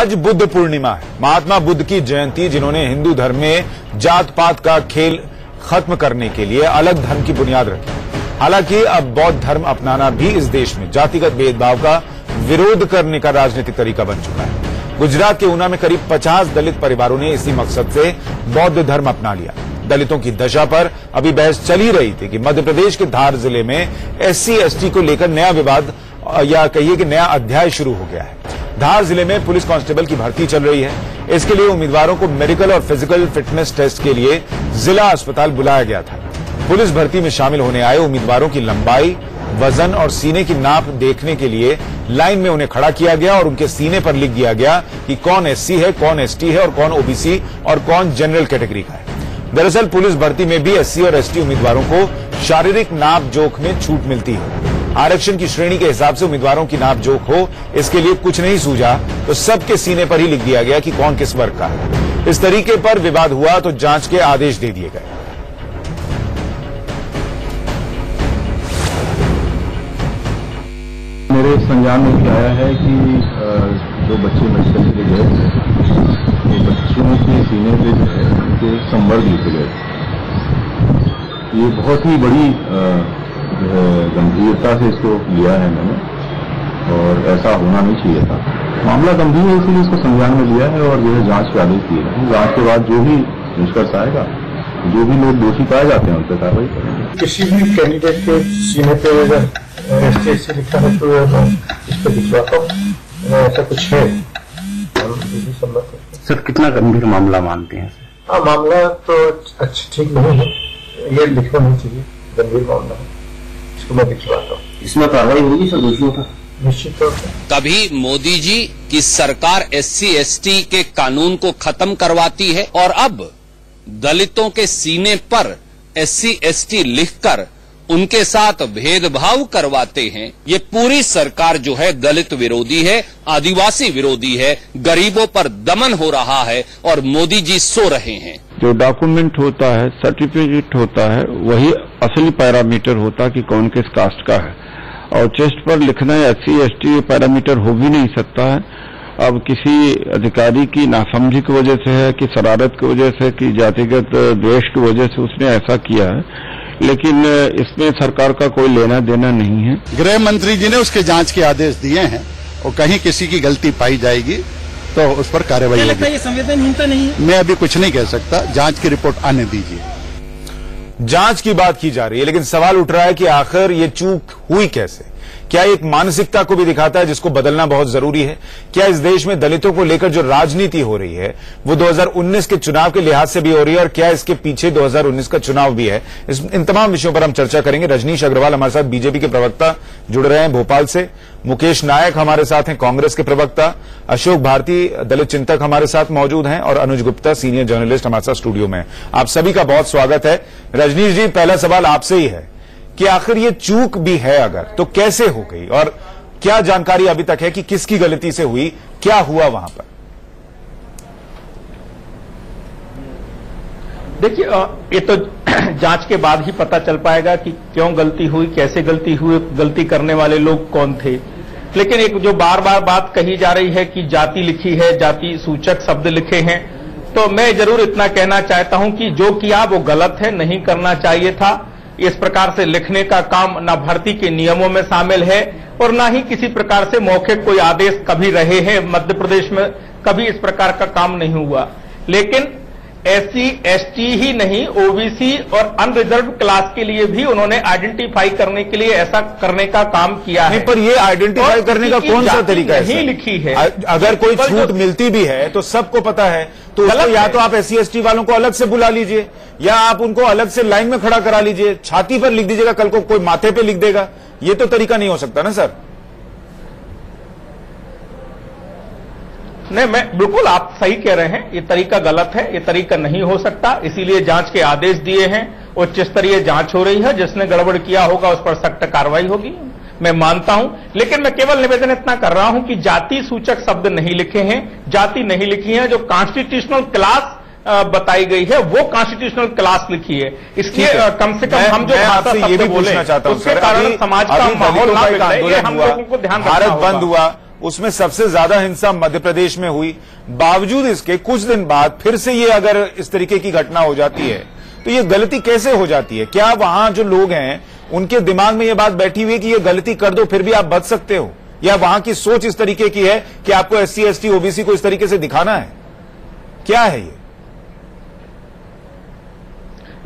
आज बुद्ध पूर्णिमा है, महात्मा बुद्ध की जयंती, जिन्होंने हिंदू धर्म में जात पात का खेल खत्म करने के लिए अलग धर्म की बुनियाद रखी। हालांकि अब बौद्ध धर्म अपनाना भी इस देश में जातिगत भेदभाव का विरोध करने का राजनीतिक तरीका बन चुका है। गुजरात के ऊना में करीब 50 दलित परिवारों ने इसी मकसद से बौद्ध धर्म अपना लिया। दलितों की दशा पर अभी बहस चल ही रही थी कि मध्य प्रदेश के धार जिले में SC/ST को लेकर नया विवाद या कहिए कि नया अध्याय शुरू हो गया है। धार जिले में पुलिस कांस्टेबल की भर्ती चल रही है। इसके लिए उम्मीदवारों को मेडिकल और फिजिकल फिटनेस टेस्ट के लिए जिला अस्पताल बुलाया गया था। पुलिस भर्ती में शामिल होने आए उम्मीदवारों की लंबाई, वजन और सीने की नाप देखने के लिए लाइन में उन्हें खड़ा किया गया और उनके सीने पर लिख दिया गया कि कौन SC है, कौन ST है और कौन OBC और कौन जनरल कैटेगरी का है। दरअसल पुलिस भर्ती में भी SC और ST उम्मीदवारों को शारीरिक नाप जोख में छूट मिलती है। आरक्षण की श्रेणी के हिसाब से उम्मीदवारों की नाप जोख हो, इसके लिए कुछ नहीं सूझा तो सबके सीने पर ही लिख दिया गया कि कौन किस वर्ग का है। इस तरीके पर विवाद हुआ तो जांच के आदेश दे दिए गए। मेरे संज्ञान में आया है कि जो बच्चे मेडिकल के गए वो बच्चों के सीने पे जो है उनके संवर्ग लिखे गए। ये बहुत ही बड़ी गंभीरता से इसको लिया है मैंने और ऐसा होना नहीं चाहिए था। मामला गंभीर है इसलिए इसको संज्ञान में लिया है और जो है जांच के आदेश दिए हैं। जांच के बाद जो भी निष्कर्ष आएगा, जो भी लोग दोषी पाए जाते हैं उन पर कार्रवाई करेंगे। किसी भी कैंडिडेट के सीने पे अगर SC/ST लिखा है तो इस पर दिखवाता हूँ, ऐसा कुछ है सर। कितना गंभीर मामला मानते हैं? हाँ, मामला तो अच्छा ठीक नहीं है, ये लिखना नहीं चाहिए, गंभीर मामला है, इसको मैं दिखवाता हूँ। इसमें कार्रवाई होगी सर दोषियों पर? निश्चित तौर पर। कभी मोदी जी की सरकार SC/ST के कानून को खत्म करवाती है और अब दलितों के सीने पर SC/ST लिखकर उनके साथ भेदभाव करवाते हैं। ये पूरी सरकार जो है दलित विरोधी है, आदिवासी विरोधी है, गरीबों पर दमन हो रहा है और मोदी जी सो रहे हैं। जो डॉक्यूमेंट होता है, सर्टिफिकेट होता है, वही असली पैरामीटर होता है कि कौन किस कास्ट का है। और चेस्ट पर लिखना SC/ST पैरामीटर हो भी नहीं सकता है। अब किसी अधिकारी की नासमझी की वजह से है कि शरारत की वजह से कि जातिगत द्वेष की वजह से उसने ऐसा किया है, लेकिन इसमें सरकार का कोई लेना देना नहीं है। गृह मंत्री जी ने उसके जांच के आदेश दिए हैं और कहीं किसी की गलती पाई जाएगी तो उस पर कार्रवाई होगी। ये संवेदनहीनता नहीं है? मैं अभी कुछ नहीं कह सकता, जांच की रिपोर्ट आने दीजिए। जांच की बात की जा रही है, लेकिन सवाल उठ रहा है कि आखिर ये चूक हुई कैसे? क्या एक मानसिकता को भी दिखाता है जिसको बदलना बहुत जरूरी है? क्या इस देश में दलितों को लेकर जो राजनीति हो रही है वो 2019 के चुनाव के लिहाज से भी हो रही है और क्या इसके पीछे 2019 का चुनाव भी है? इन तमाम विषयों पर हम चर्चा करेंगे। रजनीश अग्रवाल हमारे साथ बीजेपी के प्रवक्ता जुड़ रहे हैं भोपाल से, मुकेश नायक हमारे साथ हैं कांग्रेस के प्रवक्ता, अशोक भारती दलित चिंतक हमारे साथ मौजूद हैं और अनुज गुप्ता सीनियर जर्नलिस्ट हमारे साथ स्टूडियो में। आप सभी का बहुत स्वागत है। रजनीश जी, पहला सवाल आपसे ही है कि आखिर ये चूक भी है अगर तो कैसे हो गई और क्या जानकारी अभी तक है कि किसकी गलती से हुई, क्या हुआ वहां पर? देखिए, ये तो जांच के बाद ही पता चल पाएगा कि क्यों गलती हुई, कैसे गलती हुई, गलती करने वाले लोग कौन थे। लेकिन एक जो बार बार बात कही जा रही है कि जाति लिखी है, जाति सूचक शब्द लिखे हैं, तो मैं जरूर इतना कहना चाहता हूं कि जो किया वो गलत है, नहीं करना चाहिए था। इस प्रकार से लिखने का काम न भर्ती के नियमों में शामिल है और न ही किसी प्रकार से मौखिक कोई आदेश कभी रहे हैं। मध्य प्रदेश में कभी इस प्रकार का काम नहीं हुआ। लेकिन SC/ST ही नहीं, OBC और अनरिजर्व क्लास के लिए भी उन्होंने आइडेंटिफाई करने के लिए ऐसा करने का काम किया है। पर ये आइडेंटिफाई करने का कौन सा तरीका है? नहीं लिखी है। अगर कोई छूट मिलती भी है तो सबको पता है, तो या तो आप SC/ST वालों को अलग से बुला लीजिए या आप उनको अलग से लाइन में खड़ा करा लीजिए, छाती पर लिख दीजिएगा, कल को कोई माथे पे लिख देगा। ये तो तरीका नहीं हो सकता ना सर? नहीं, मैं बिल्कुल, आप सही कह रहे हैं, ये तरीका गलत है, ये तरीका नहीं हो सकता। इसीलिए जांच के आदेश दिए हैं, उच्च स्तरीय जांच हो रही है, जिसने गड़बड़ किया होगा उस पर सख्त कार्रवाई होगी, मैं मानता हूं। लेकिन मैं केवल निवेदन इतना कर रहा हूं कि जाति सूचक शब्द नहीं लिखे हैं, जाति नहीं लिखी है, जो कॉन्स्टिट्यूशनल क्लास बताई गई है वो कॉन्स्टिट्यूशनल क्लास लिखी है। इसलिए कम से कम हम जो भाषा ये भी पूछना चाहता हूं, उसके कारण समाज का माहौल ना बिगड़े, हम लोगों को ध्यान रखना भारत बंद हुआ, उसमें सबसे ज्यादा हिंसा मध्य प्रदेश में हुई। बावजूद इसके कुछ दिन बाद फिर से ये अगर इस तरीके की घटना हो जाती है तो ये गलती कैसे हो जाती है? क्या वहां जो लोग हैं उनके दिमाग में ये बात बैठी हुई है कि ये गलती कर दो फिर भी आप बच सकते हो, या वहां की सोच इस तरीके की है कि आपको SC ST OBC को इस तरीके से दिखाना है? क्या है ये?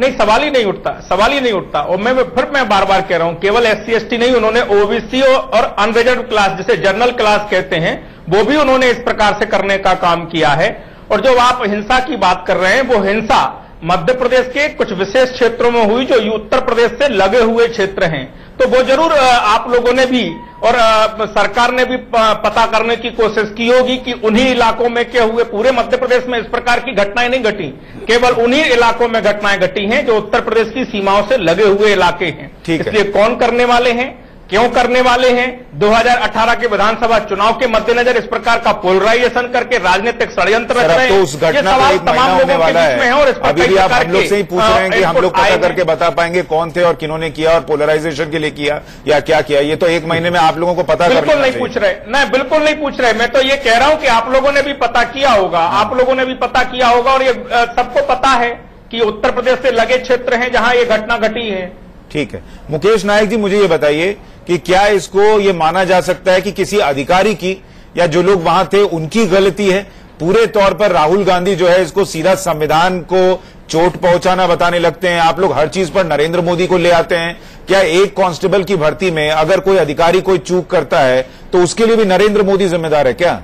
नहीं, सवाल ही नहीं उठता। और मैं बार बार कह रहा हूं, केवल SC ST नहीं, उन्होंने OBC और अनरिजर्व क्लास, जिसे जनरल क्लास कहते हैं, वो भी उन्होंने इस प्रकार से करने का काम किया है। और जो आप हिंसा की बात कर रहे हैं, वो हिंसा मध्य प्रदेश के कुछ विशेष क्षेत्रों में हुई जो उत्तर प्रदेश से लगे हुए क्षेत्र हैं। तो वो जरूर आप लोगों ने भी और सरकार ने भी पता करने की कोशिश की होगी कि उन्हीं इलाकों में क्या हुए। पूरे मध्य प्रदेश में इस प्रकार की घटनाएं नहीं घटी, केवल उन्हीं इलाकों में घटनाएं घटी हैं जो उत्तर प्रदेश की सीमाओं से लगे हुए इलाके हैं। इसलिए कौन करने वाले हैं, क्यों करने वाले हैं, 2018 के विधानसभा चुनाव के मद्देनजर इस प्रकार का पोलराइजेशन करके राजनीतिक षड्यंत्र रच रहे हैं। तो उस घटना का 1 महीना होने वाला है, और इस अभी भी आप हम लोग से ही पूछ रहे हैं कि हम लोग पता करके बता पाएंगे कौन थे और किन्होंने किया और पोलराइजेशन के लिए किया या क्या किया? ये तो 1 महीने में आप लोगों को पता बिल्कुल नहीं पूछ रहे। नहीं, बिल्कुल नहीं पूछ रहे। मैं तो ये कह रहा हूं कि आप लोगों ने भी पता किया होगा, और ये सबको पता है कि उत्तर प्रदेश से लगे क्षेत्र हैं जहां ये घटना घटी है। ठीक है, मुकेश नायक जी, मुझे ये बताइए कि क्या इसको ये माना जा सकता है कि किसी अधिकारी की या जो लोग वहां थे उनकी गलती है? पूरे तौर पर राहुल गांधी जो है इसको सीधा संविधान को चोट पहुंचाना बताने लगते हैं। आप लोग हर चीज पर नरेंद्र मोदी को ले आते हैं। क्या एक कांस्टेबल की भर्ती में अगर कोई अधिकारी कोई चूक करता है तो उसके लिए भी नरेंद्र मोदी जिम्मेदार है क्या?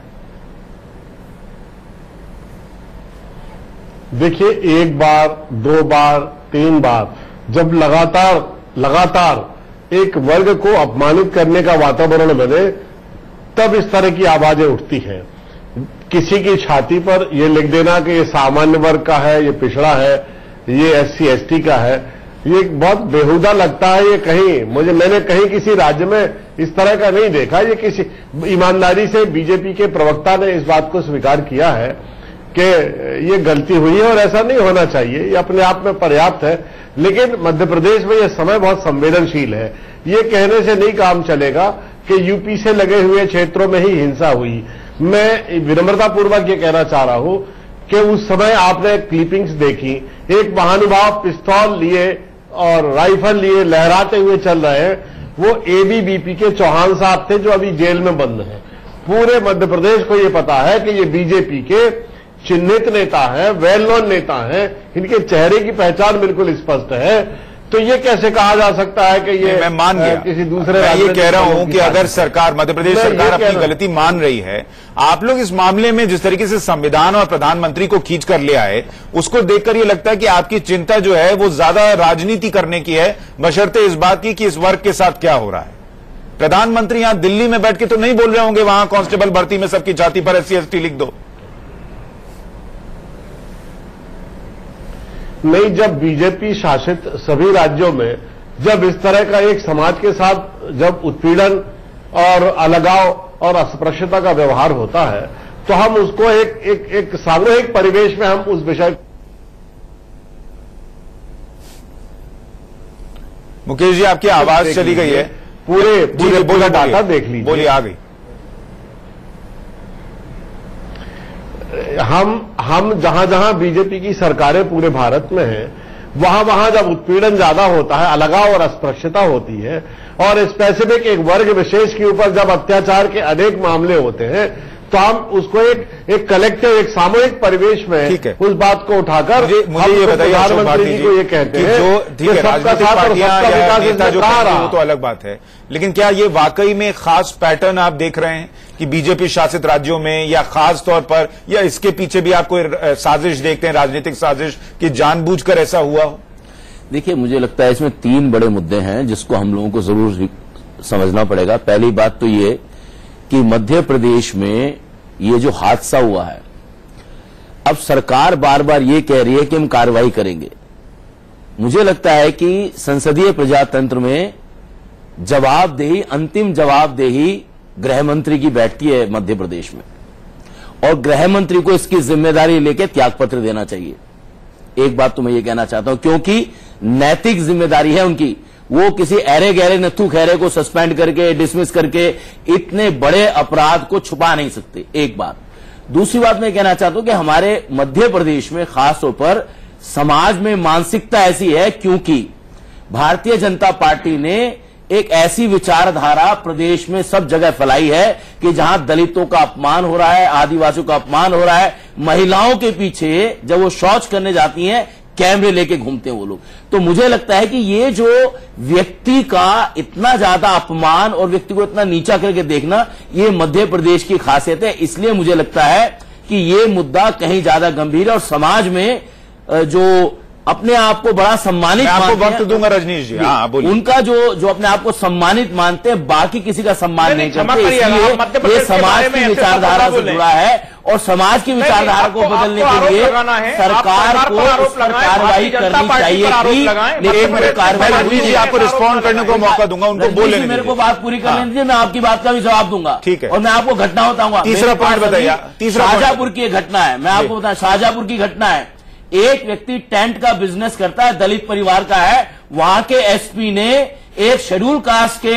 देखिए, 1 बार, 2 बार, 3 बार जब लगातार एक वर्ग को अपमानित करने का वातावरण बने, तब इस तरह की आवाजें उठती हैं। किसी की छाती पर यह लिख देना कि ये सामान्य वर्ग का है, ये पिछड़ा है, ये SC ST का है, ये बहुत बेहुदा लगता है। ये मैंने कहीं किसी राज्य में इस तरह का नहीं देखा। ये किसी ईमानदारी से बीजेपी के प्रवक्ता ने इस बात को स्वीकार किया है कि ये गलती हुई है और ऐसा नहीं होना चाहिए, ये अपने आप में पर्याप्त है। लेकिन मध्य प्रदेश में यह समय बहुत संवेदनशील है। ये कहने से नहीं काम चलेगा कि यूपी से लगे हुए क्षेत्रों में ही हिंसा हुई। मैं विनम्रतापूर्वक ये कहना चाह रहा हूं कि उस समय आपने क्लिपिंग्स देखी, एक महानुभाव पिस्तौल लिए और राइफल लिए लहराते हुए चल रहे हैं, वो ABVP के चौहान साहब थे जो अभी जेल में बंद हैं। पूरे मध्य प्रदेश को ये पता है कि ये बीजेपी के चिन्हित नेता हैं, वेल नोन नेता हैं, इनके चेहरे की पहचान बिल्कुल स्पष्ट है। तो ये कैसे कहा जा सकता है कि ये मैं मान गया, किसी दूसरे मैं ये कह रहा हूं कि अगर सरकार, मध्य प्रदेश सरकार अपनी गलती मान रही है, आप लोग इस मामले में जिस तरीके से संविधान और प्रधानमंत्री को खींच कर ले आए, उसको देखकर ये लगता है कि आपकी चिंता जो है वो ज्यादा राजनीति करने की है, बशर्ते इस बात की कि इस वर्ग के साथ क्या हो रहा है। प्रधानमंत्री यहां दिल्ली में बैठ के तो नहीं बोल रहे होंगे वहां कांस्टेबल भर्ती में सबकी छाती पर SC ST लिख दो। नहीं, जब बीजेपी शासित सभी राज्यों में जब इस तरह का एक समाज के साथ जब उत्पीड़न और अलगाव और अस्पृश्यता का व्यवहार होता है, तो हम उसको एक सामूहिक परिवेश में हम उस विषय। मुकेश जी, आपकी आवाज चली गई है। पूरे डाटा देख लीजिए। बोलिए, आ गई। हम जहां बीजेपी की सरकारें पूरे भारत में हैं, वहां जब उत्पीड़न ज्यादा होता है, अलगाव और अस्पृश्यता होती है, और स्पेसिफिक एक वर्ग विशेष के ऊपर जब अत्याचार के अनेक मामले होते हैं, तो हम उसको एक कलेक्टिव, एक सामूहिक परिवेश में उस बात को उठाकर मुझे ये बताइए प्रधानमंत्री जी को ये कहते हैं जो राजनीतिक पार्टियां या नेता जो वो तो अलग बात है, लेकिन क्या ये वाकई में खास पैटर्न आप देख रहे हैं कि बीजेपी शासित राज्यों में, या खास तौर पर, या इसके पीछे भी आप कोई साजिश देखते हैं, राजनीतिक साजिश, कि जानबूझकर ऐसा हुआ हो? देखिए, मुझे लगता है इसमें 3 बड़े मुद्दे हैं जिसको हम लोगों को जरूर समझना पड़ेगा। पहली बात तो ये कि मध्य प्रदेश में ये जो हादसा हुआ है, अब सरकार बार बार ये कह रही है कि हम कार्रवाई करेंगे। मुझे लगता है कि संसदीय प्रजातंत्र में जवाबदेही, अंतिम जवाबदेही गृह मंत्री की बैठती है मध्य प्रदेश में, और गृह मंत्री को इसकी जिम्मेदारी लेकर त्यागपत्र देना चाहिए। एक बात तो मैं ये कहना चाहता हूं, क्योंकि नैतिक जिम्मेदारी है उनकी, वो किसी अरे गहरे नथु खैरे को सस्पेंड करके डिसमिस करके इतने बड़े अपराध को छुपा नहीं सकते। एक बात। दूसरी बात मैं कहना चाहता हूं कि हमारे मध्य प्रदेश में खासतौर पर समाज में मानसिकता ऐसी है, क्योंकि भारतीय जनता पार्टी ने एक ऐसी विचारधारा प्रदेश में सब जगह फैलाई है कि जहां दलितों का अपमान हो रहा है, आदिवासियों का अपमान हो रहा है, महिलाओं के पीछे जब वो शौच करने जाती हैं कैमरे लेके घूमते हैं वो लोग। तो मुझे लगता है कि ये जो व्यक्ति का इतना ज्यादा अपमान और व्यक्ति को इतना नीचा करके देखना, ये मध्य प्रदेश की खासियत है। इसलिए मुझे लगता है कि ये मुद्दा कहीं ज्यादा गंभीर है और समाज में जो अपने आप को बड़ा सम्मानित मैं आपको मानते वक्त दूंगा रजनीश जी, हाँ बोलिए। उनका जो अपने आप को सम्मानित मानते हैं, बाकी किसी का सम्मान नहीं करते, इसलिए ये समाज की विचारधारा से जुड़ा है और समाज की विचारधारा को बदलने के लिए सरकार को उस पर कार्रवाई करनी चाहिए थी, लेकिन कार्रवाई। आपको रिस्पॉन्ड करने को मौका दूंगा, उनको बोलने दीजिए। मेरे को बात पूरी करने दीजिए, मैं आपकी बात का भी जवाब दूंगा। ठीक है, और मैं आपको घटना बताऊंगा। तीसरा पॉइंट बताइए। शाहजहांपुर की घटना है, मैं आपको बताऊं, शाहजहांपुर की घटना है। एक व्यक्ति टेंट का बिजनेस करता है, दलित परिवार का है, वहां के एसपी ने एक शेड्यूल कास्ट के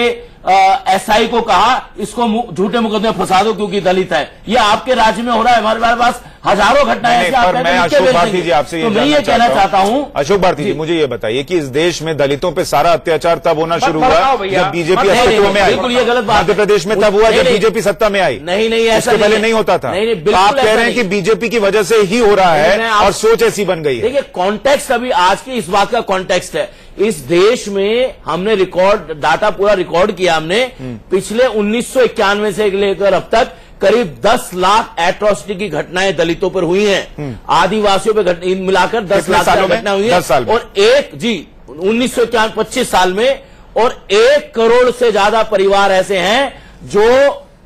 एसआई को कहा इसको झूठे मुकदमे फंसा दो क्योंकि दलित है। ये आपके राज्य में हो रहा है, हमारे पास हजारों घटनाएं ऐसी। मैं अशोक भारती जी आपसे तो मैं ये कहना चाहता हूं, अशोक भारती जी मुझे ये बताइए कि इस देश में दलितों पे सारा अत्याचार तब होना शुरू हुआ जब बीजेपी अस्तित्व में आई। बिल्कुल ये गलत बात। मध्य प्रदेश में तब हुआ जब बीजेपी सत्ता में आई। नहीं ऐसा पहले नहीं होता था। आप कह रहे हैं कि बीजेपी की वजह से ही हो रहा है और सोच ऐसी बन गई है। देखिए कॉन्टेक्स्ट अभी आज की इस बात का कॉन्टेक्स्ट है, इस देश में हमने रिकॉर्ड डाटा पूरा रिकॉर्ड किया हमने, पिछले 1991 से लेकर अब तक करीब 10 लाख एट्रोसिटी की घटनाएं दलितों पर हुई हैं, आदिवासियों पर मिलाकर 10 लाख घटनाएं हुई हैं। और 1991 25 साल में, और 1 करोड़ से ज्यादा परिवार ऐसे हैं जो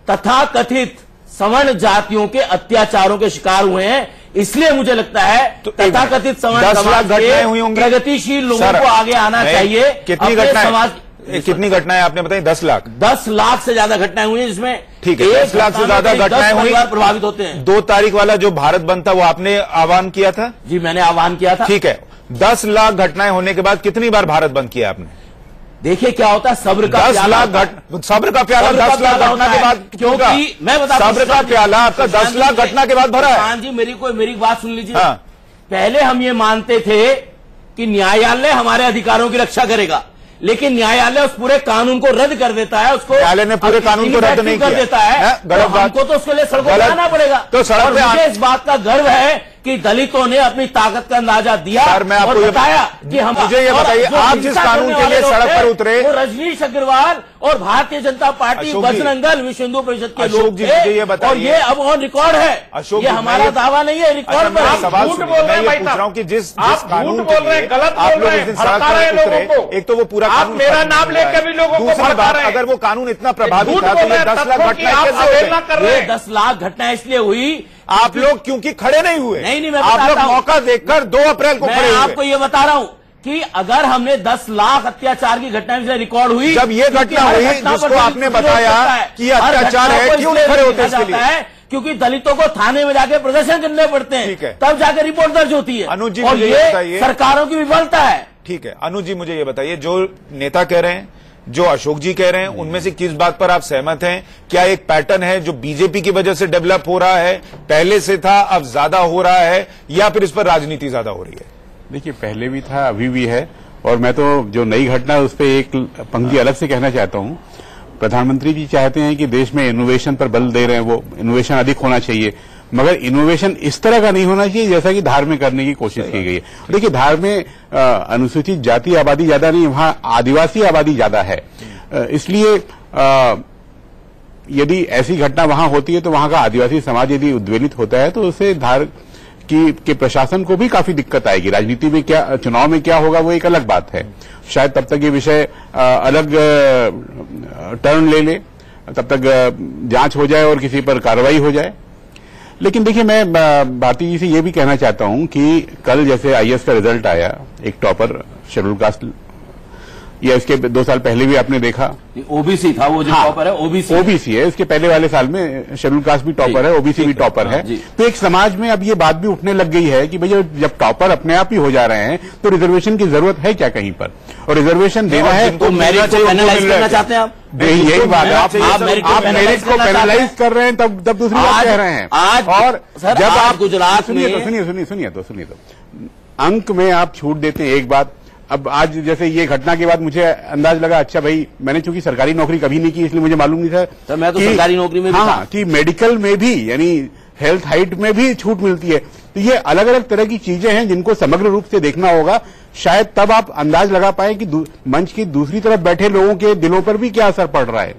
तथाकथित सवर्ण जातियों के अत्याचारों के शिकार हुए हैं। इसलिए मुझे लगता है तथाकथित सवर्ण समाज के प्रगतिशील लोगों को आगे आना चाहिए। कितनी घटनाएं आपने बताई? 10 लाख। 10 लाख से ज्यादा घटनाएं हुई हैं, जिसमें ठीक है 10 लाख से ज्यादा घटनाएं हुई, प्रभावित होते हैं। 2 तारीख वाला जो भारत बंद था वो आपने आह्वान किया था? जी मैंने आह्वान किया था। ठीक है, 10 लाख घटनाएं होने के बाद कितनी बार भारत बंद किया आपने? देखिए क्या होता है, सब्र का 10 लाख सब्र का प्याला 10 लाख घटना के बाद, क्योंकि मैं बता सब्र का प्याला आपका 10 लाख घटना के बाद भरा है। हाँ जी, मेरी बात सुन लीजिए। हाँ। पहले हम ये मानते थे कि न्यायालय हमारे अधिकारों की रक्षा करेगा, लेकिन न्यायालय उस पूरे कानून को रद्द कर देता है। उसको न्यायालय ने पूरे कानून को रद्द नहीं कर देता है, तो हमको तो उसके लिए सड़कों पर आना पड़ेगा। तो सड़क पे मुझे इस बात का गर्व है कि दलितों ने अपनी ताकत का अंदाजा दिया और बताया कि हम। मुझे ये बताइए, आप जिस कानून के लिए सड़क पर उतरे, वो रजनीश अग्रवाल और भारतीय जनता पार्टी बजरंग दल विश्व हिंदू परिषद के लोग थे, और ये अब ऑन रिकॉर्ड है। अशोक ये हमारा दावा नहीं है, रिकॉर्ड में। सवाल झूठ बोल रहे हैं, पूछ रहा हूँ कि जिस कानून बोल रहे हैं, गलत आप लोग इस दिन सड़क पर उतरे, एक तो वो पूरा आप मेरा नाम लेकर भी लोगों को भड़का रहे हैं। अगर वो कानून इतना प्रभावी था तो ये 10 लाख घटनाएं कैसे हुई? 10 लाख घटनाएं इसलिए हुई आप लोग क्योंकि खड़े नहीं हुए। नहीं मैं आप लोग मौका देखकर 2 अप्रैल को खड़े हुए। मैं आपको ये बता रहा हूं कि अगर हमने 10 लाख अत्याचार की घटनाएं से रिकॉर्ड हुई, जब ये घटना हुई जिसको आपने बताया कि अत्याचार है, क्यों नहीं खड़े होते इसके लिए? क्योंकि दलितों को थाने में जाके प्रदर्शन करने पड़ते हैं, तब जाकर रिपोर्ट दर्ज होती है। अनुज जी और ये सरकारों की विफलता है। ठीक है अनुज जी, मुझे ये बताइए, जो नेता कह रहे हैं, जो अशोक जी कह रहे हैं, उनमें से किस बात पर आप सहमत हैं? क्या एक पैटर्न है जो बीजेपी की वजह से डेवलप हो रहा है, पहले से था अब ज्यादा हो रहा है, या फिर इस पर राजनीति ज्यादा हो रही है? देखिए पहले भी था, अभी भी है, और मैं तो जो नई घटना है उस पर एक पंक्ति अलग से कहना चाहता हूं। प्रधानमंत्री जी चाहते हैं कि देश में इनोवेशन पर बल दे रहे हैं, वो इनोवेशन अधिक होना चाहिए, मगर इनोवेशन इस तरह का नहीं होना चाहिए जैसा कि धार में करने की कोशिश की गई है। देखिए धार में अनुसूचित जाति आबादी ज्यादा नहीं, वहां आदिवासी आबादी ज्यादा है, इसलिए यदि ऐसी घटना वहां होती है तो वहां का आदिवासी समाज यदि उद्वेलित होता है तो उससे धार के प्रशासन को भी काफी दिक्कत आएगी। राजनीति में क्या, चुनाव में क्या होगा वो एक अलग बात है। शायद तब तक ये विषय अलग टर्न ले ले, तब तक जांच हो जाए और किसी पर कार्रवाई हो जाए। लेकिन देखिए मैं भारती जी से ये भी कहना चाहता हूं कि कल जैसे आईएएस का रिजल्ट आया, एक टॉपर शेड्यूल कास्ट या इसके 2 साल पहले भी आपने देखा ओबीसी था वो जो टॉपर है, ओबीसी है। इसके पहले वाले साल में शेड्यूल कास्ट भी टॉपर है, ओबीसी भी टॉपर है। तो एक समाज में अब ये बात भी उठने लग गई है कि भैया जब टॉपर अपने आप ही हो जा रहे हैं तो रिजर्वेशन की जरूरत है क्या कहीं पर, और रिजर्वेशन देना है तो मेरिट को पेनलाइज करना चाहते हैं आप? यही बात है, आप मेरिट को पेनलाइज कर रहे हैं तब दूसरी बात कह रहे हैं। आज और जब आप गुजरात में सुनिए तो अंक में आप छूट देते हैं एक बात। अब आज जैसे ये घटना के बाद मुझे अंदाज लगा, अच्छा भाई मैंने चूंकि सरकारी नौकरी कभी नहीं की इसलिए मुझे मालूम नहीं था तो मैं तो सरकारी नौकरी में भी हाँ कि मेडिकल में भी यानी हेल्थ हाइट में भी छूट मिलती है। तो ये अलग अलग तरह की चीजें हैं जिनको समग्र रूप से देखना होगा, शायद तब आप अंदाज लगा पाए कि मंच की दूसरी तरफ बैठे लोगों के दिलों पर भी क्या असर पड़ रहा है।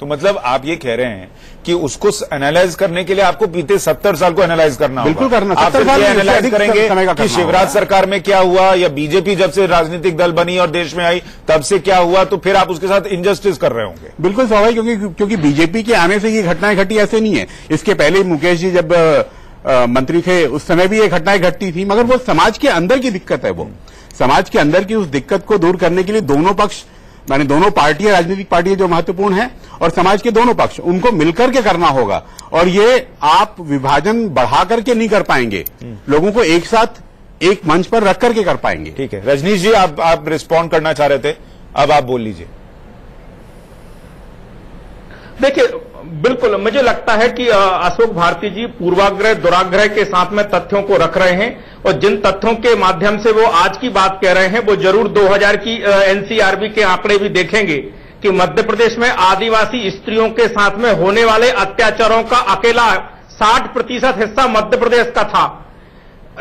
तो मतलब आप ये कह रहे हैं कि उसको एनालाइज करने के लिए आपको बीते 70 साल को एनालाइज करना होगा। बिल्कुल करना, आप फिर ये एनालाइज करेंगे कि शिवराज सरकार में क्या हुआ या बीजेपी जब से राजनीतिक दल बनी और देश में आई तब से क्या हुआ, तो फिर आप उसके साथ इनजस्टिस कर रहे होंगे। बिल्कुल स्वाभाविक, क्योंकि बीजेपी के आने से ये घटनाएं घटी ऐसे नहीं है। इसके पहले मुकेश जी जब मंत्री थे उस समय भी ये घटनाएं घटती थी, मगर वो समाज के अंदर की दिक्कत है। वो समाज के अंदर की उस दिक्कत को दूर करने के लिए दोनों पक्ष, माने दोनों पार्टियां, राजनीतिक पार्टियां जो महत्वपूर्ण हैं और समाज के दोनों पक्ष, उनको मिलकर के करना होगा। और ये आप विभाजन बढ़ा करके नहीं कर पाएंगे, लोगों को एक साथ एक मंच पर रख करके कर पाएंगे। ठीक है रजनीश जी, आप रिस्पॉन्ड करना चाह रहे थे, अब आप बोल लीजिए। देखिए बिल्कुल मुझे लगता है कि अशोक भारती जी पूर्वाग्रह दुराग्रह के साथ में तथ्यों को रख रहे हैं, और जिन तथ्यों के माध्यम से वो आज की बात कह रहे हैं वो जरूर 2000 की एनसीआरबी के आंकड़े भी देखेंगे कि मध्य प्रदेश में आदिवासी स्त्रियों के साथ में होने वाले अत्याचारों का अकेला 60% हिस्सा मध्य प्रदेश का था।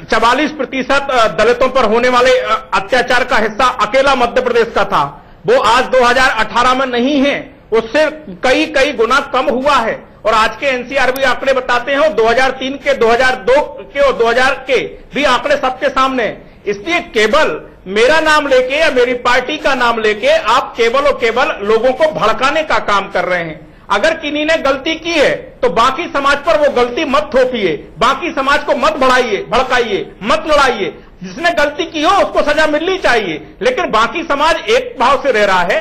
44% दलितों पर होने वाले अत्याचार का हिस्सा अकेला मध्य प्रदेश का था। वो आज 2018 में नहीं है, उससे कई गुना कम हुआ है। और आज के एनसीआरबी आंकड़े बताते हैं, 2003 के, 2002 के और 2000 के भी आंकड़े सबके सामने। इसलिए केवल मेरा नाम लेके या मेरी पार्टी का नाम लेके आप केवल और केवल लोगों को भड़काने का काम कर रहे हैं। अगर किन्हीं ने गलती की है तो बाकी समाज पर वो गलती मत थोपिए, बाकी समाज को मत भड़काइए, मत लड़ाइए। जिसने गलती की हो उसको सजा मिलनी चाहिए, लेकिन बाकी समाज एक भाव से रह रहा है,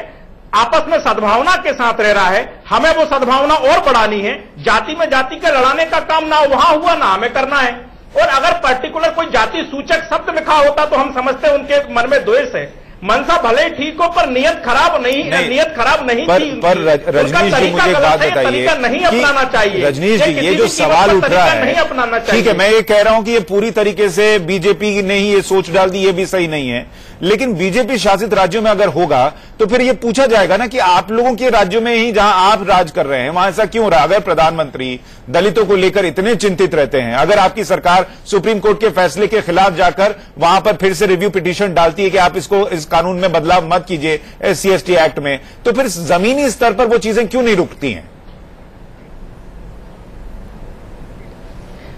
आपस में सद्भावना के साथ रह रहा है। हमें वो सद्भावना और बढ़ानी है। जाति में जाति के लड़ाने का काम ना वहां हुआ ना हमें करना है। और अगर पर्टिकुलर कोई जाति सूचक शब्द लिखा होता तो हम समझते उनके मन में द्वेष है। मनसा भले ही ठीक हो पर नियत खराब नहीं थी। पर रजनीश जी मुझे एक बात बताइए, नहीं अपनाना चाहिए रजनीश जी, ये जो सवाल उठ रहा है, नहीं अपनाना चाहिए। ठीक है, मैं ये कह रहा हूं कि ये पूरी तरीके से बीजेपी ने ही ये सोच डाल दी, ये भी सही नहीं है। लेकिन बीजेपी शासित राज्यों में अगर होगा तो फिर ये पूछा जाएगा ना कि आप लोगों के राज्यों में ही जहां आप राज कर रहे हैं वहां ऐसा क्यों रहा। अगर प्रधानमंत्री दलितों को लेकर इतने चिंतित रहते हैं, अगर आपकी सरकार सुप्रीम कोर्ट के फैसले के खिलाफ जाकर वहां पर फिर से रिव्यू पिटीशन डालती है कि आप इस कानून में बदलाव मत कीजिए SC/ST एक्ट में, तो फिर जमीनी स्तर पर वो चीजें क्यों नहीं रुकती हैं?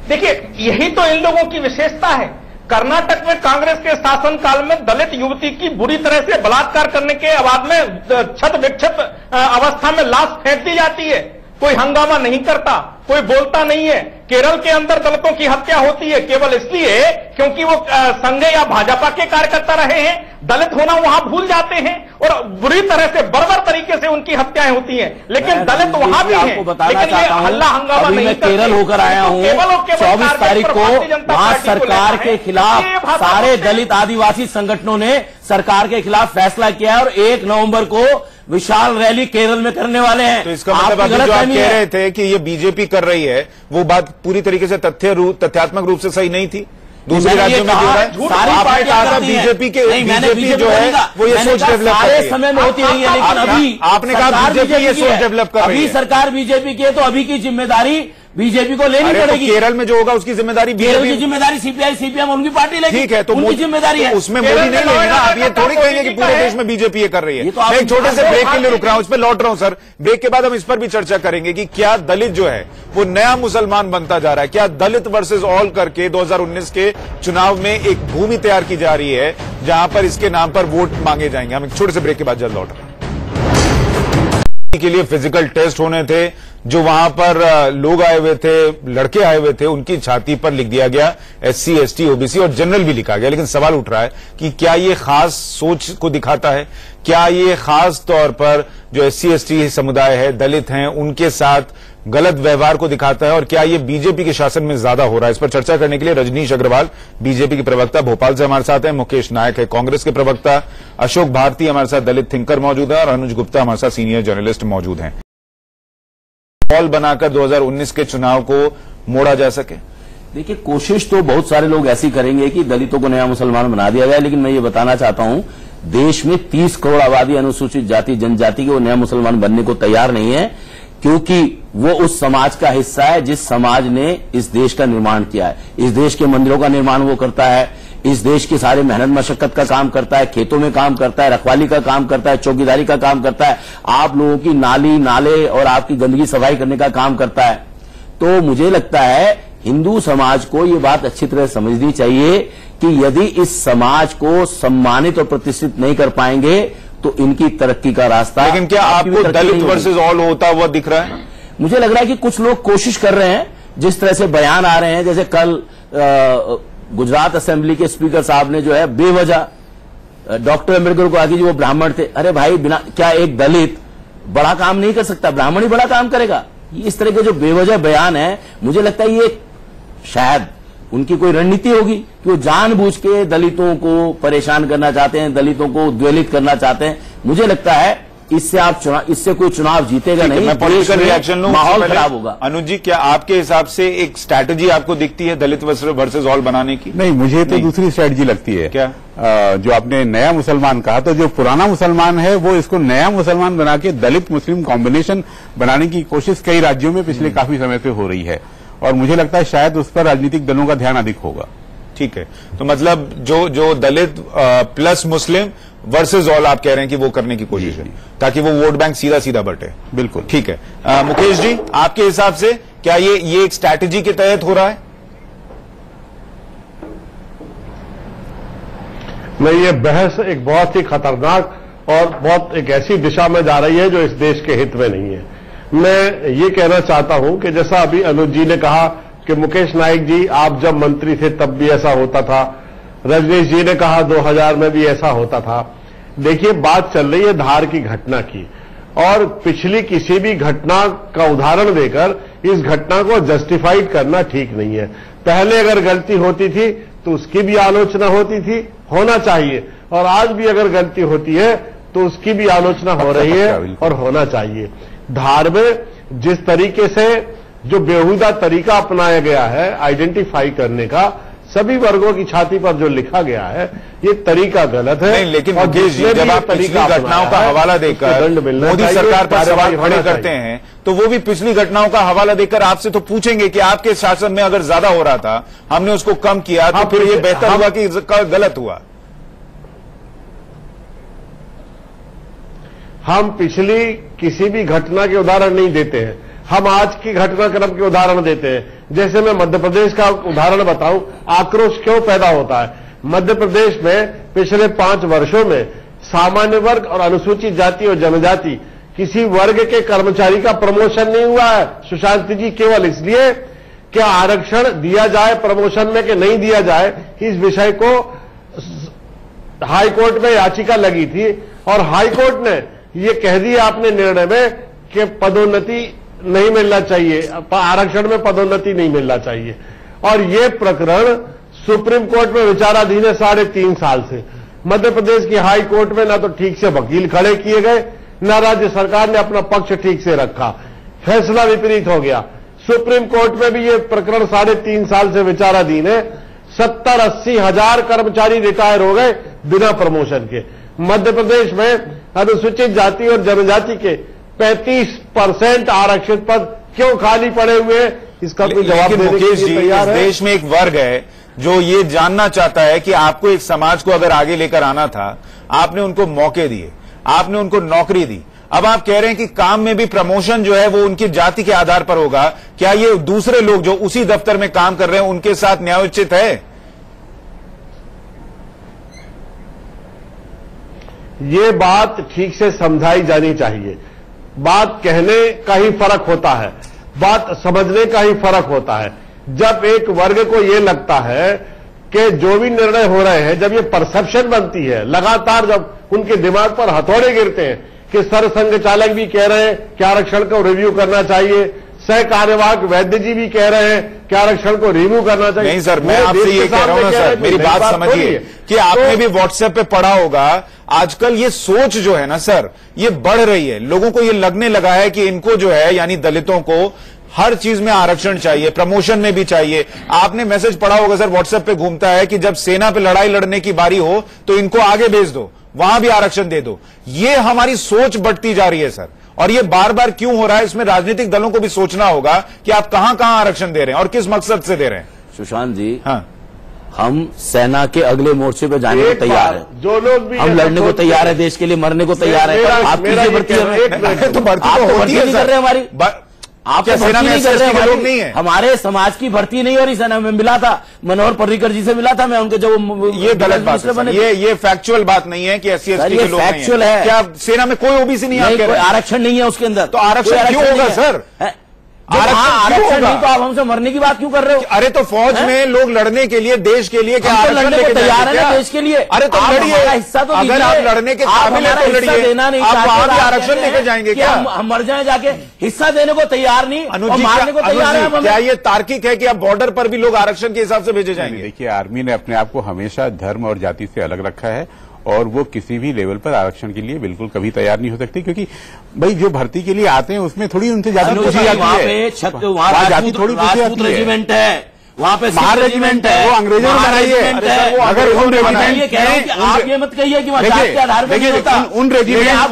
देखिए यही तो इन लोगों की विशेषता है। कर्नाटक में कांग्रेस के शासनकाल में दलित युवती की बुरी तरह से बलात्कार करने के बाद में छत विक्षत अवस्था में लाश फेंक दी जाती है, कोई हंगामा नहीं करता, कोई बोलता नहीं है। केरल के अंदर दलितों की हत्या होती है केवल इसलिए क्योंकि वो संघ या भाजपा के कार्यकर्ता रहे हैं। दलित होना वहां भूल जाते हैं और बुरी तरह से बर्बर तरीके से उनकी हत्याएं होती हैं। लेकिन दलित वहां भी हैं, लेकिन ये हल्ला हंगामा नहीं करते। केरल होकर आया हूं, 24 तारीख को वहां सरकार के खिलाफ सारे दलित आदिवासी संगठनों ने सरकार के खिलाफ फैसला किया है और 1 नवंबर को विशाल रैली केरल में करने वाले हैं। तो इसका मतलब अभी जो आप कह रहे थे कि ये बीजेपी कर रही है वो बात पूरी तरीके से तथ्यात्मक रूप से सही नहीं थी। दूसरे राज्यों में जो है आपने कहा था बीजेपी जो है वो ये सोच डेवलप कर रही है। समय में होती रही है, लेकिन अभी आपने कहा बीजेपी ये सोच डेवलप कर रही है। अभी सरकार बीजेपी की है तो अभी की जिम्मेदारी बीजेपी को लेनी पड़ेगी। तो केरल में जो होगा उसकी जिम्मेदारी बीजेपी की जिम्मेदारी CPM उनकी पार्टी लेगी। ठीक है, तो उनकी जिम्मेदारी है, उसमें मोदी नहीं लेंगे ना। आप ये थोड़ी कहेंगे कि पूरे देश में बीजेपी ये कर रही है। मैं एक छोटे से ब्रेक के लिए रुक रहा हूं, उस पर लौट रहा हूं सर। ब्रेक के बाद हम इस पर भी चर्चा करेंगे कि क्या दलित जो है वो नया मुसलमान बनता जा रहा है, क्या दलित वर्सेस ऑल करके 2019 के चुनाव में एक भूमि तैयार की जा रही है जहां पर इसके नाम पर वोट मांगे जाएंगे। हम एक छोटे से ब्रेक के बाद जल्द लौट रहे हैं। के लिए फिजिकल टेस्ट होने थे, जो वहां पर लोग आए हुए थे, लड़के आए हुए थे, उनकी छाती पर लिख दिया गया SC, ST, OBC और जनरल भी लिखा गया। लेकिन सवाल उठ रहा है कि क्या ये खास सोच को दिखाता है? क्या ये खास तौर पर जो SC, ST समुदाय है, दलित हैं, उनके साथ गलत व्यवहार को दिखाता है? और क्या ये बीजेपी के शासन में ज्यादा हो रहा है? इस पर चर्चा करने के लिए रजनीश अग्रवाल, बीजेपी के प्रवक्ता, भोपाल से हमारे साथ हैं। मुकेश नायक है, कांग्रेस के प्रवक्ता। अशोक भारती हमारे साथ, दलित थिंकर मौजूद है। और अनुज गुप्ता हमारे साथ, सीनियर जर्नलिस्ट मौजूद हैं। माहौल बनाकर 2019 के चुनाव को मोड़ा जा सके? देखिए, कोशिश तो बहुत सारे लोग ऐसी करेंगे कि दलितों को नया मुसलमान बना दिया जाए, लेकिन मैं ये बताना चाहता हूं, देश में 30 करोड़ आबादी अनुसूचित जाति जनजाति के वो नया मुसलमान बनने को तैयार नहीं है, क्योंकि वो उस समाज का हिस्सा है जिस समाज ने इस देश का निर्माण किया है। इस देश के मंदिरों का निर्माण वो करता है, इस देश के सारे मेहनत मशक्कत का काम करता है, खेतों में काम करता है, रखवाली का काम करता है, चौकीदारी का काम करता है, आप लोगों की नाली नाले और आपकी गंदगी सफाई करने का काम करता है। तो मुझे लगता है हिंदू समाज को ये बात अच्छी तरह समझनी चाहिए कि यदि इस समाज को सम्मानित और प्रतिष्ठित नहीं कर पाएंगे तो इनकी तरक्की का रास्ता। लेकिन क्या आपको दलित वर्सेस ऑल होता हुआ दिख रहा है? मुझे लग रहा है कि कुछ लोग कोशिश कर रहे हैं, जिस तरह से बयान आ रहे हैं, जैसे कल गुजरात असेंबली के स्पीकर साहब ने जो है बेवजह डॉक्टर अम्बेडकर को आगे जो वो ब्राह्मण थे, अरे भाई बिना क्या एक दलित बड़ा काम नहीं कर सकता? ब्राह्मण ही बड़ा काम करेगा? इस तरह के जो बेवजह बयान है, मुझे लगता है ये शायद उनकी कोई रणनीति होगी कि वो जानबूझ के दलितों को परेशान करना चाहते हैं, दलितों को उद्वेलित करना चाहते हैं। मुझे लगता है इससे कोई चुनाव जीतेगा नहीं, मैं पॉलिटिकल रिएक्शन लूं, माहौल खराब होगा। अनुज जी, क्या आपके हिसाब से एक स्ट्रैटेजी आपको दिखती है दलित वर्सेस ऑल बनाने की? नहीं, मुझे तो दूसरी स्ट्रैटेजी लगती है। क्या? जो आपने नया मुसलमान कहा, तो जो पुराना मुसलमान है वो इसको नया मुसलमान बना के दलित मुस्लिम कॉम्बिनेशन बनाने की कोशिश कई राज्यों में पिछले काफी समय से हो रही है, और मुझे लगता है शायद उस पर राजनीतिक दलों का ध्यान अधिक होगा। ठीक है, तो मतलब जो दलित प्लस मुस्लिम वर्सेस ऑल आप कह रहे हैं कि वो करने की कोशिश है, ताकि वो वोट बैंक सीधा सीधा बटे। बिल्कुल ठीक है। मुकेश जी, आपके हिसाब से क्या ये एक स्ट्रैटेजी के तहत हो रहा है? नहीं, ये बहस एक बहुत ही खतरनाक और बहुत एक ऐसी दिशा में जा रही है जो इस देश के हित में नहीं है। मैं ये कहना चाहता हूं कि जैसा अभी अनुज जी ने कहा कि मुकेश नायक जी आप जब मंत्री थे तब भी ऐसा होता था, रजनीश जी ने कहा 2000 में भी ऐसा होता था। देखिए, बात चल रही है धार की घटना की, और पिछली किसी भी घटना का उदाहरण देकर इस घटना को जस्टिफाइड करना ठीक नहीं है। पहले अगर गलती होती थी तो उसकी भी आलोचना होती थी, होना चाहिए, और आज भी अगर गलती होती है तो उसकी भी आलोचना हो रही है और होना चाहिए। धार में जिस तरीके से जो बेहुदा तरीका अपनाया गया है आइडेंटिफाई करने का, सभी वर्गों की छाती पर जो लिखा गया है, ये तरीका गलत है। नहीं, लेकिन मुकेश जी, जब आप पिछली घटनाओं का हवाला देकर मोदी सरकार पर सवाल खड़े करते हैं, तो वो भी पिछली घटनाओं का हवाला देकर आपसे तो पूछेंगे कि आपके शासन में अगर ज्यादा हो रहा था, हमने उसको कम किया, तो फिर ये बेहतर हुआ कि गलत हुआ? हम पिछली किसी भी घटना के उदाहरण नहीं देते हैं, हम आज की घटनाक्रम के उदाहरण देते हैं। जैसे मैं मध्य प्रदेश का उदाहरण बताऊं, आक्रोश क्यों पैदा होता है। मध्य प्रदेश में पिछले 5 वर्षों में सामान्य वर्ग और अनुसूचित जाति और जनजाति किसी वर्ग के कर्मचारी का प्रमोशन नहीं हुआ है। सुशांत जी, केवल इसलिए क्या आरक्षण दिया जाए प्रमोशन में कि नहीं दिया जाए, इस विषय को हाई कोर्ट में याचिका लगी थी, और हाई कोर्ट ने ये कह दिया अपने निर्णय में कि पदोन्नति नहीं मिलना चाहिए, आरक्षण में पदोन्नति नहीं मिलना चाहिए। और ये प्रकरण सुप्रीम कोर्ट में विचाराधीन है 3.5 साल से। मध्य प्रदेश की हाई कोर्ट में ना तो ठीक से वकील खड़े किए गए, न राज्य सरकार ने अपना पक्ष ठीक से रखा, फैसला विपरीत हो गया। सुप्रीम कोर्ट में भी ये प्रकरण 3.5 साल से विचाराधीन है। 70-80 हजार कर्मचारी रिटायर हो गए बिना प्रमोशन के। मध्य प्रदेश में अनुसूचित जाति और जनजाति के 35% आरक्षित पद क्यों खाली पड़े हुए हैं, इसका कोई जवाब देने के लिए तैयार है? देश में एक वर्ग है जो ये जानना चाहता है कि आपको एक समाज को अगर आगे लेकर आना था, आपने उनको मौके दिए, आपने उनको नौकरी दी। अब आप कह रहे हैं कि काम में भी प्रमोशन जो है वो उनकी जाति के आधार पर होगा। क्या ये दूसरे लोग जो उसी दफ्तर में काम कर रहे हैं उनके साथ न्यायोचित है? ये बात ठीक से समझाई जानी चाहिए। बात कहने का ही फर्क होता है, बात समझने का ही फर्क होता है। जब एक वर्ग को यह लगता है कि जो भी निर्णय हो रहे हैं, जब ये परसेप्शन बनती है, लगातार जब उनके दिमाग पर हथौड़े गिरते हैं कि सरसंघ चालक भी कह रहे हैं कि आरक्षण को रिव्यू करना चाहिए, सह कार्यवाहक वैद्य जी भी कह रहे हैं कि आरक्षण को रिव्यू करना चाहिए। नहीं सर, मैं आपसे ये कह रहा हूं ना सर, मेरी बात समझिए कि आपने भी व्हाट्सएप पे पढ़ा होगा, आजकल ये सोच जो है ना सर, ये बढ़ रही है। लोगों को ये लगने लगा है कि इनको जो है, यानी दलितों को हर चीज में आरक्षण चाहिए, प्रमोशन में भी चाहिए। आपने मैसेज पढ़ा होगा सर, व्हाट्सएप पे घूमता है कि जब सेना पे लड़ाई लड़ने की बारी हो तो इनको आगे भेज दो, वहां भी आरक्षण दे दो। ये हमारी सोच बढ़ती जा रही है सर, और ये बार बार क्यों हो रहा है, इसमें राजनीतिक दलों को भी सोचना होगा कि आप कहां कहां आरक्षण दे रहे हैं और किस मकसद से दे रहे हैं। सुशांत जी, हाँ, हम सेना के अगले मोर्चे पे जाने को तैयार है, जो लोग भी हम लड़ने को तैयार है, देश के लिए मरने को तैयार है। आप किसी भर्ती तो भर्ती नहीं कर रहे हमारी, आप सेना में SC लोग नहीं है, हमारे समाज की भर्ती नहीं हो रही। सेना में मिला था, मनोहर पर्रिकर जी से मिला था मैं, उनके जो ये गलत बात है, ये फैक्चुअल बात नहीं है कि SC ST के लोग फैक्चुअल है। क्या सेना में कोई OBC नहीं है? आरक्षण नहीं है उसके अंदर, तो आरक्षण क्यों होगा सर? आरक्षण नहीं तो आप हमसे मरने की बात क्यों कर रहे हो? अरे तो फौज में लोग लड़ने के लिए, देश के लिए, क्या लड़ने को तैयार है ना देश के लिए? अरे तो लड़िए, हिस्सा तो अगर आप लड़ने के काबिल है तो लड़िए, देना नहीं, आप वहां भी आरक्षण लेके जाएंगे क्या? हम मर जाए जाके, हिस्सा देने को तैयार नहीं और मारने को तैयार है। क्या ये तार्किक है कि अब बॉर्डर पर भी लोग आरक्षण के हिसाब से भेजे जाएंगे? देखिए, आर्मी ने अपने आप को हमेशा धर्म और जाति से अलग रखा है और वो किसी भी लेवल पर आरक्षण के लिए बिल्कुल कभी तैयार नहीं हो सकती, क्योंकि भाई जो भर्ती के लिए आते हैं उसमें थोड़ी उनसे ज्यादा पूछी जाती है। वहां जाति थोड़ी राजपूत रेजिमेंट है, वहां पे बाहर रेजिमेंट है, वो अंग्रेजों ने बनाई है। अगर उन रेजिमेंट, आप ये मत कहिए कि वहां जाति के आधार पर नहीं होता। उन रेजिमेंट वहां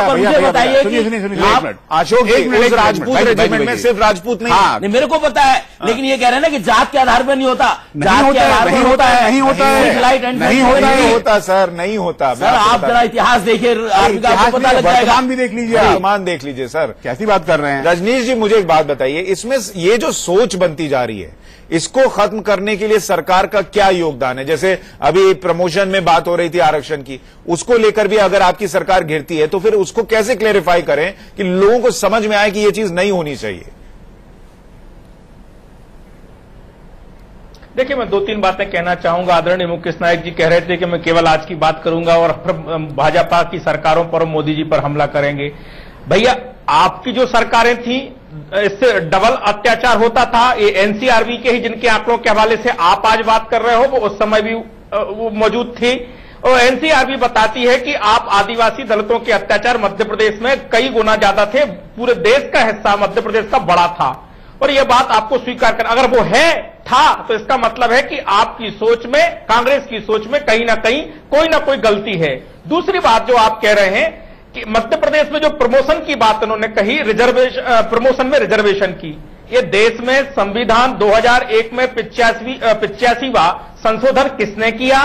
पर मुझे बताइए कि अशोक उस राजपूत रेजिमेंट में सिर्फ राजपूत नहीं, मेरे को पता है, लेकिन ये कह रहे हैं ना कि जात के आधार पर नहीं होता, जात के आधार पर होता है, नहीं होता है, नहीं होता सर, नहीं होता सर। आप जरा इतिहास देखिए, आपको पता लग जाएगा। वर्तमान भी देख लीजिए, वर्तमान देख लीजिए सर, कैसी बात कर रहे हैं। रजनीश जी, मुझे एक बात बताइए, इसमें ये जो सोच बनती जा रही है, इसको खत्म करने के लिए सरकार का क्या योगदान है? जैसे अभी प्रमोशन में बात हो रही थी आरक्षण की, उसको लेकर भी अगर आपकी सरकार घिरती है तो फिर उसको कैसे क्लेरिफाई करें कि लोगों को समझ में आए कि यह चीज नहीं होनी चाहिए? देखिए, मैं 2-3 बातें कहना चाहूंगा। आदरणीय मुकेश नायक जी कह रहे थे कि मैं केवल आज की बात करूंगा और भाजपा की सरकारों पर और मोदी जी पर हमला करेंगे। भैया, आपकी जो सरकारें थी, इससे डबल अत्याचार होता था। ये एनसीआरबी के ही जिनके आंकड़ों के हवाले से आप आज बात कर रहे हो, वो उस समय भी वो मौजूद थी। और एनसीआरबी बताती है कि आप आदिवासी दलितों के अत्याचार मध्य प्रदेश में कई गुना ज्यादा थे, पूरे देश का हिस्सा मध्य प्रदेश का बड़ा था। और यह बात आपको स्वीकार कर, अगर वो था तो इसका मतलब है कि आपकी सोच में, कांग्रेस की सोच में कहीं ना कहीं कोई ना कोई गलती है। दूसरी बात जो आप कह रहे हैं कि मध्य प्रदेश में जो प्रमोशन की बात उन्होंने कही, प्रमोशन में रिजर्वेशन की, ये देश में संविधान 2001 में 85वां संशोधन किसने किया?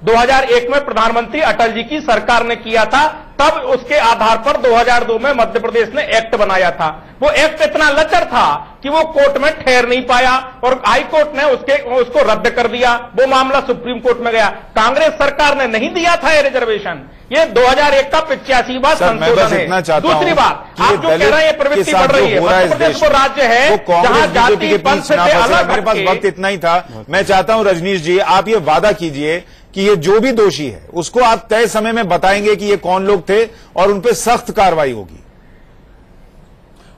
2001 में प्रधानमंत्री अटल जी की सरकार ने किया था। तब उसके आधार पर 2002 में मध्य प्रदेश ने एक्ट बनाया था। वो एक्ट इतना लचर था कि वो कोर्ट में ठहर नहीं पाया और हाई कोर्ट ने उसको रद्द कर दिया। वो मामला सुप्रीम कोर्ट में गया। कांग्रेस सरकार ने नहीं दिया था ये रिजर्वेशन। ये 2001 का 85वां संशोधन है। दूसरी बात, आप जो कह रहे हैं ये प्रवृत्ति बढ़ रही है। मध्य प्रदेश वो राज्य है जहां जाति पंथ से अलग। मेरे पास वक्त इतना ही था। मैं चाहता हूं रजनीश जी, आप ये वादा कीजिए कि ये जो भी दोषी है उसको आप तय समय में बताएंगे कि ये कौन लोग थे और उन पे सख्त कार्रवाई होगी।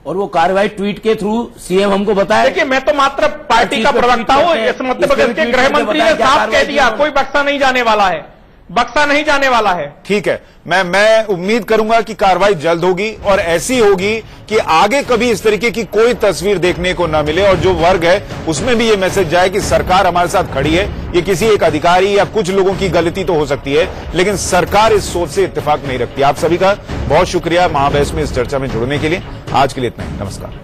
और वो कार्रवाई ट्वीट के थ्रू सीएम हमको बताया। देखिए, मैं तो मात्र पार्टी का प्रवक्ता हूं। इस मध्य प्रदेश के गृह मंत्री ने साफ कह दिया, कोई बक्सा नहीं जाने वाला है, बक्सा नहीं जाने वाला है। ठीक है, मैं उम्मीद करूंगा कि कार्रवाई जल्द होगी और ऐसी होगी कि आगे कभी इस तरीके की कोई तस्वीर देखने को न मिले और जो वर्ग है उसमें भी ये मैसेज जाए कि सरकार हमारे साथ खड़ी है। ये किसी एक अधिकारी या कुछ लोगों की गलती तो हो सकती है, लेकिन सरकार इस सोच से इत्तेफाक नहीं रखती। आप सभी का बहुत शुक्रिया महाबहस में इस चर्चा में जुड़ने के लिए। आज के लिए इतना ही, नमस्कार।